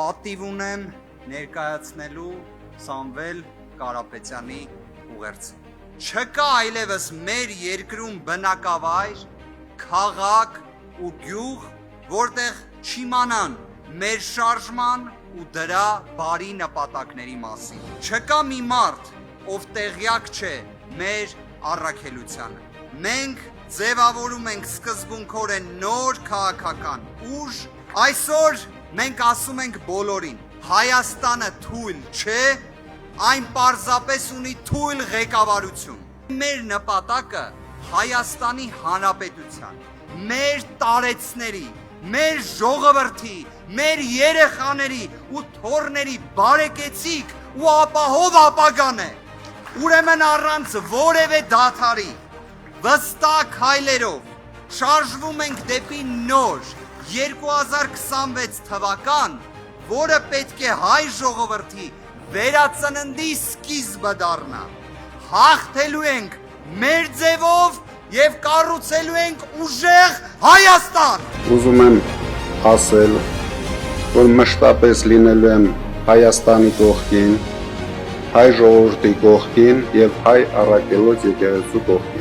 պատիվ ունեմ ներկայացնելու Սամվել Կարապետյանի ուղերձը։ Չկա այլևս մեր երկրում բնակավայր, քաղաք ու գյուղ, որտեղ չիմանան մեր շարժման ու դրա բարի նպատակների մասին։ Չկա մի մարդ, ով տեղյակ չէ մեր առաքելությանը։ Մենք ձևավորում ենք սկզբունքորեն նոր քաղաքական ուժ, այսօր մենք ասում ենք բոլորին, Հայաստանը թույլ չէ, այն պարզապես ունի թույլ ղեկավարություն։ Մեր նպատակը Հայաստանի Հանրապետության, մեր տարեցների, մեր ժողովրդի, մեր երեխաների ու թոռների բարեկեցիկ ու ապահով ապագան է։ Ուրեմն առանց որևէ դադարի, վստահ քայլերով շարժվում ենք դեպի նոր 2026 թվական, որը պետք է հայ ժողովրդի վերածննդի սկիզբը դառնա։ Հաղթելու ենք մեր ձևով եւ կառուցելու ենք ուժեղ Հայաստան։ Ուզում եմ ասել, որ մշտապես լինելու եմ Հայաստանի կողքին, հայ ժողովրդի կողքին եւ հայ առաքելոց եկեղեցու կողքին։